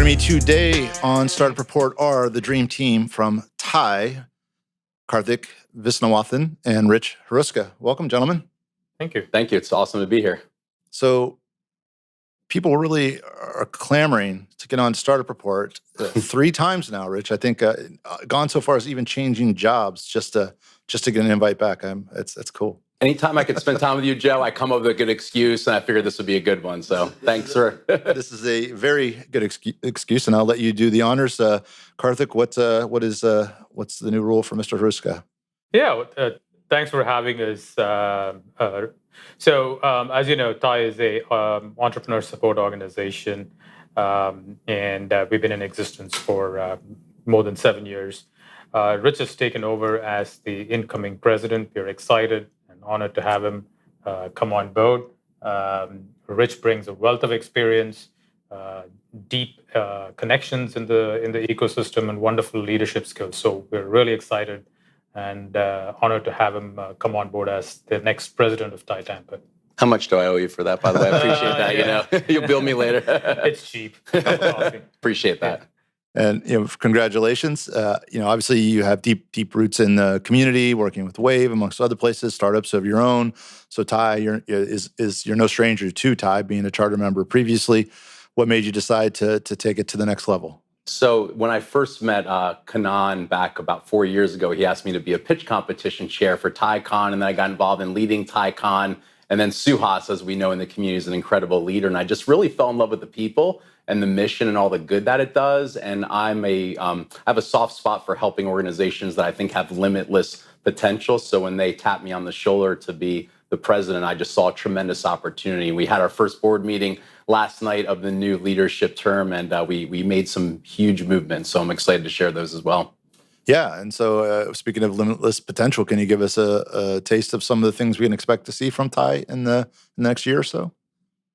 Joining me today on Startup Report are the dream team from TiE, Karthik, Viswanathan, and Rich Heruska. Welcome, gentlemen. Thank you. Thank you. It's awesome to be here. So people really are clamoring to get on Startup Report 3 times now, Rich. I think gone so far as even changing jobs just to get an invite back. It's cool. Anytime I could spend time with you, Joe, I come up with a good excuse, and I figured this would be a good one. So thanks for... This is a very good excuse, and I'll let you do the honors. Karthik, what's the new rule for Mr. Heruska? Yeah, thanks for having us. As you know, TiE is a entrepreneur support organization, and we've been in existence for more than 7 years. Rich has taken over as the incoming president. We're excited and honored to have him come on board. Rich brings a wealth of experience, deep connections in the ecosystem, and wonderful leadership skills. So we're really excited and honored to have him come on board as the next president of TiE Tampa. How much do I owe you for that, by the way? I appreciate that. Yeah. You'll bill me later. It's cheap. Appreciate that. And congratulations. Obviously you have deep roots in the community, working with Wave amongst other places, startups of your own. So TiE, you're no stranger to TiE, being a charter member previously. What made you decide to take it to the next level? So when I first met Kanaan back about 4 years ago, he asked me to be a pitch competition chair for TiECon, and then I got involved in leading TiECon. And then Suhas, as we know in the community, is an incredible leader. And I just really fell in love with the people and the mission and all the good that it does. And I have a soft spot for helping organizations that I think have limitless potential. So when they tapped me on the shoulder to be the president, I just saw a tremendous opportunity. We had our first board meeting last night of the new leadership term, and we made some huge movements. So I'm excited to share those as well. Yeah, and so speaking of limitless potential, can you give us a taste of some of the things we can expect to see from TiE in the next year or so?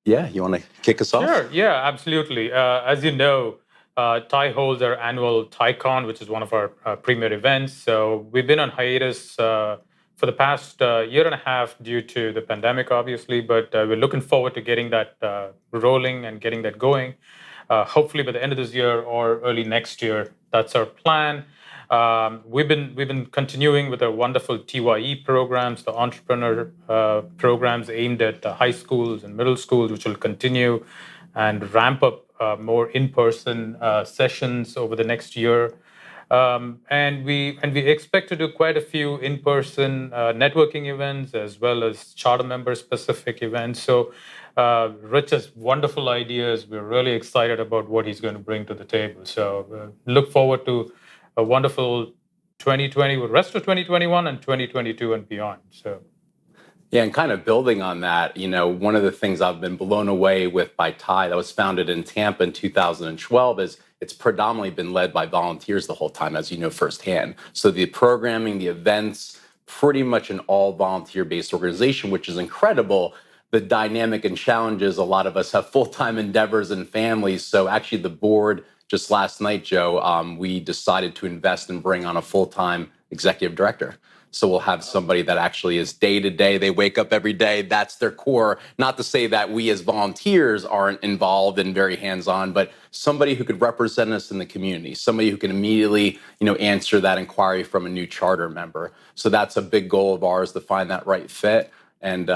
Yeah, you want to kick us off? Sure, yeah, absolutely. As you know, TiE holds our annual TiECon, which is one of our premier events. So we've been on hiatus for the past year and a half due to the pandemic, obviously, but we're looking forward to getting that rolling and getting that going. Hopefully by the end of this year or early next year, that's our plan. We've been continuing with our wonderful TiE programs, the entrepreneur programs aimed at high schools and middle schools, which will continue and ramp up more in-person sessions over the next year. And we expect to do quite a few in-person networking events as well as charter member specific events. So Rich has wonderful ideas. We're really excited about what he's going to bring to the table. So look forward to a wonderful 2020, with rest of 2021 and 2022 and beyond. So, yeah, and kind of building on that, one of the things I've been blown away with by TiE, that was founded in Tampa in 2012, is it's predominantly been led by volunteers the whole time, as you know firsthand. So the programming, the events, pretty much an all volunteer-based organization, which is incredible. The dynamic and challenges, a lot of us have full-time endeavors and families. So actually the board, just last night, Joe, we decided to invest and bring on a full-time executive director. So we'll have somebody that actually is day-to-day. They wake up every day. That's their core. Not to say that we as volunteers aren't involved and very hands-on, but somebody who could represent us in the community, somebody who can immediately, answer that inquiry from a new charter member. So that's a big goal of ours, to find that right fit. And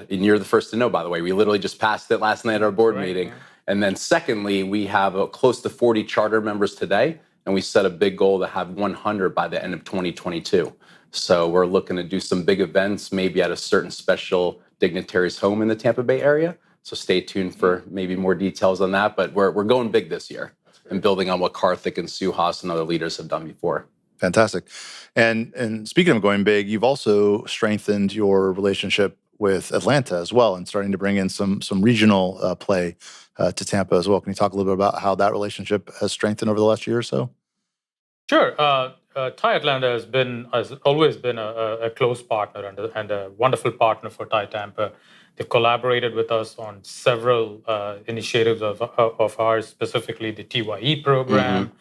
you're the first to know, by the way. We literally just passed it last night at our board meeting. Yeah. And then secondly, we have close to 40 charter members today, and we set a big goal to have 100 by the end of 2022. So we're looking to do some big events, maybe at a certain special dignitary's home in the Tampa Bay area. So stay tuned for maybe more details on that. But we're going big this year and building on what Karthik and Suhas and other leaders have done before. Fantastic. And speaking of going big, you've also strengthened your relationship with Atlanta as well, and starting to bring in some regional play to Tampa as well. Can you talk a little bit about how that relationship has strengthened over the last year or so? Sure. TiE Atlanta has always been a close partner and a wonderful partner for TiE Tampa. They've collaborated with us on several initiatives of ours, specifically the TiE program.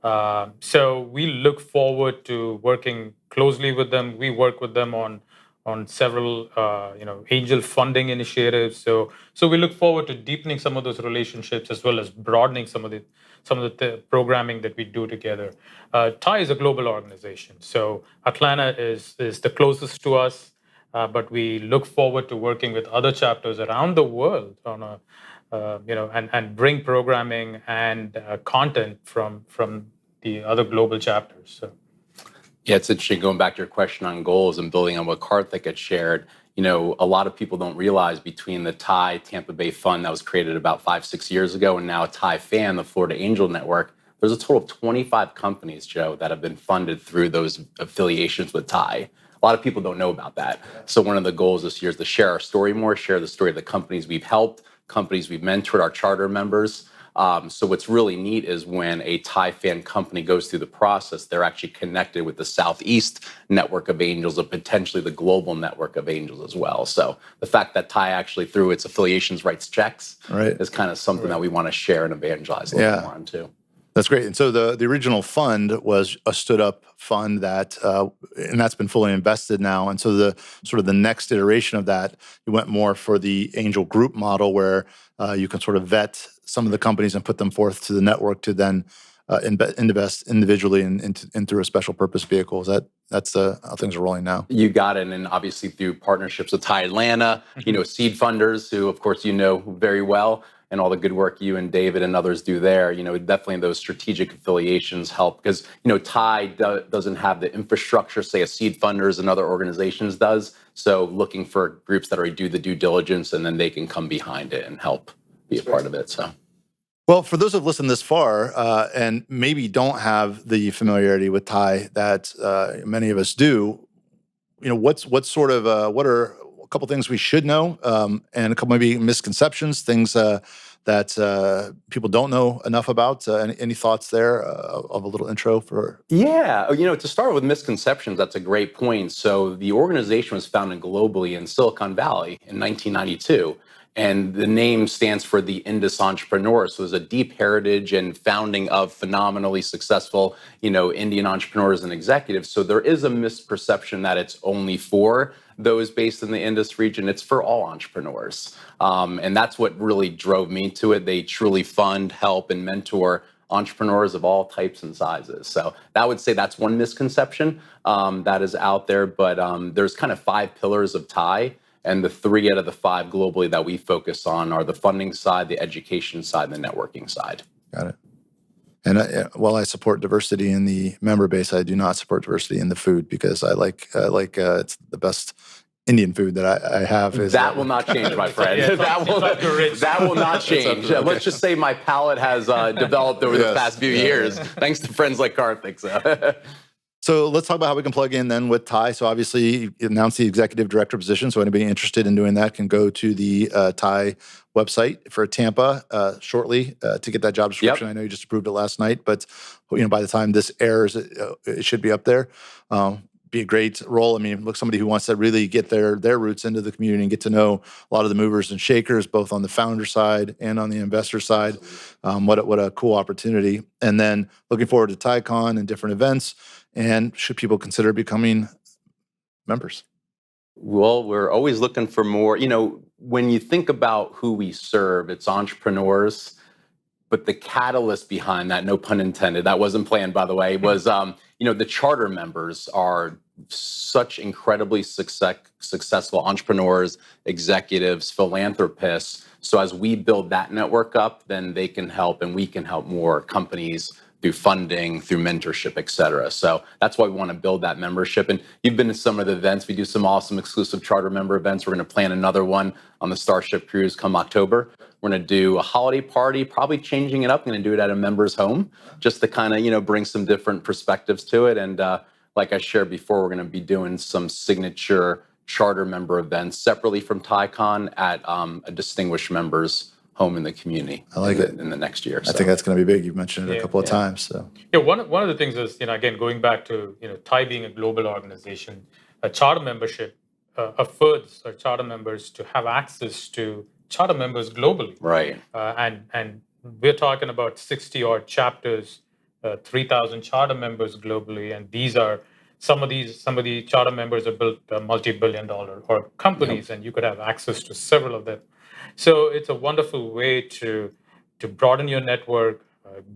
Mm-hmm. So we look forward to working closely with them. We work with them on several angel funding initiatives. So we look forward to deepening some of those relationships as well as broadening some of some of the programming that we do together. TiE is a global organization, so Atlanta is the closest to us, but we look forward to working with other chapters around the world on a and bring programming and content from the other global chapters. So. Yeah, it's interesting going back to your question on goals and building on what Karthik had shared. A lot of people don't realize between the TiE Tampa Bay Fund that was created about 5-6 years ago and now TiE Fan, the Florida Angel Network, there's a total of 25 companies, Joe, that have been funded through those affiliations with TiE. A lot of people don't know about that. So one of the goals this year is to share our story more, share the story of the companies we've helped, companies we've mentored, our charter members. So what's really neat is when a TiE Fan company goes through the process, they're actually connected with the Southeast network of angels and potentially the global network of angels as well. So the fact that TiE actually, through its affiliations, writes checks is kind of something that we want to share and evangelize a little more on too. That's great. And so the original fund was a stood up fund that, and that's been fully invested now. And so the sort of the next iteration of that, you went more for the angel group model where you can sort of vet some of the companies and put them forth to the network to then invest individually and through a special purpose vehicle. That's how things are rolling now? You got it. And obviously through partnerships with TiE Atlanta, seed funders who, of course, very well, and all the good work you and David and others do there, definitely those strategic affiliations help because, TiE doesn't have the infrastructure, say, a seed funders and other organizations does. So looking for groups that already do the due diligence and then they can come behind it and help be a part of it. So. Well, for those who've listened this far and maybe don't have the familiarity with TiE that many of us do, what are a couple things we should know and a couple maybe misconceptions, things that people don't know enough about? Any thoughts there of a little intro for? Yeah, to start with misconceptions, that's a great point. So the organization was founded globally in Silicon Valley in 1992. And the name stands for the Indus Entrepreneurs. So there's a deep heritage and founding of phenomenally successful, Indian entrepreneurs and executives. So there is a misperception that it's only for those based in the Indus region. It's for all entrepreneurs. And that's what really drove me to it. They truly fund, help, and mentor entrepreneurs of all types and sizes. So I would say that's one misconception that is out there. But there's kind of 5 pillars of TiE. And the 3 out of the 5 globally that we focus on are the funding side, the education side, and the networking side. Got it. And while I support diversity in the member base, I do not support diversity in the food because I like it's the best Indian food that I have. That will not change, my friend. That will not change. Let's just say my palate has developed over the past few years, thanks to friends like Karthik. So let's talk about how we can plug in then with TiE. So obviously you announced the executive director position. So anybody interested in doing that can go to the TiE website for Tampa shortly to get that job description. Yep. I know you just approved it last night, but by the time this airs, it should be up there. Be a great role. I mean, look, somebody who wants to really get their roots into the community and get to know a lot of the movers and shakers, both on the founder side and on the investor side. What a cool opportunity. And then looking forward to TiECon and different events. And should people consider becoming members? Well, we're always looking for more. When you think about who we serve, it's entrepreneurs. But the catalyst behind that, no pun intended, that wasn't planned, by the way, was, the charter members are such incredibly successful entrepreneurs, executives, philanthropists. So as we build that network up, then they can help and we can help more companies through funding, through mentorship, et cetera. So that's why we want to build that membership. And you've been to some of the events. We do some awesome exclusive charter member events. We're going to plan another one on the Starship Cruise come October. We're going to do a holiday party, probably changing it up. I'm going to do it at a member's home just to kind of, bring some different perspectives to it. And like I shared before, we're going to be doing some signature charter member events separately from TiECon at a distinguished members home in the community. I like it in the next year. I think that's going to be big. You've mentioned it a couple of times. So one of the things is, again, going back to TiE being a global organization, a charter membership affords our charter members to have access to charter members globally. Right. And we're talking about 60 odd chapters, 3,000 charter members globally, and these are some of the charter members are built multi-billion-dollar or companies, and you could have access to several of them. So it's a wonderful way to broaden your network,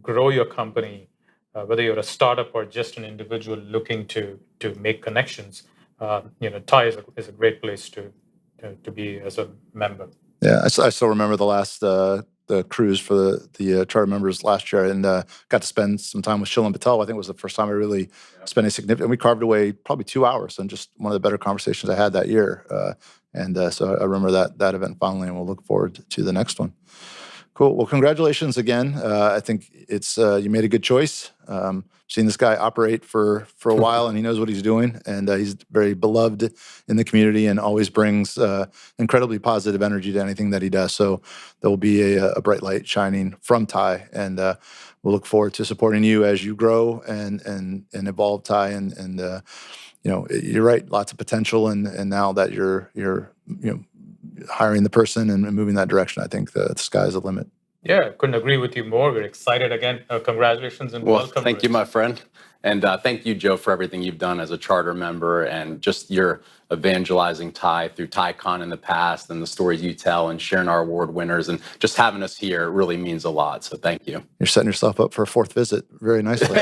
grow your company, whether you're a startup or just an individual looking to make connections, TiE is a great place to be as a member. Yeah, I still remember the last the cruise for the charter members last year, and got to spend some time with Shil Patel. I think it was the first time I really spent a significant. We carved away probably 2 hours, and just one of the better conversations I had that year. So I remember that event fondly, and we'll look forward to the next one. Cool. Well, congratulations again. I think it's you made a good choice. Seen this guy operate for a while, and he knows what he's doing, and he's very beloved in the community, and always brings incredibly positive energy to anything that he does. So there will be a bright light shining from TiE, and we'll look forward to supporting you as you grow and evolve TiE. You're right, lots of potential, and now that you're hiring the person and moving that direction, I think the sky's the limit. Yeah, couldn't agree with you more. We're excited again. Congratulations and welcome. Thank you, my friend. And thank you, Joe, for everything you've done as a charter member and just your evangelizing TiE through TiECon in the past and the stories you tell and sharing our award winners and just having us here really means a lot. So thank you. You're setting yourself up for a fourth visit very nicely.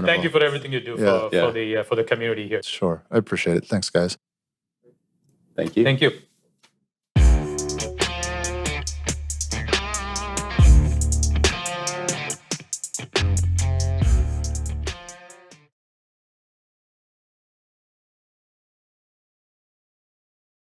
Thank you for everything you do for the community here. Sure. I appreciate it. Thanks, guys. Thank you. Thank you.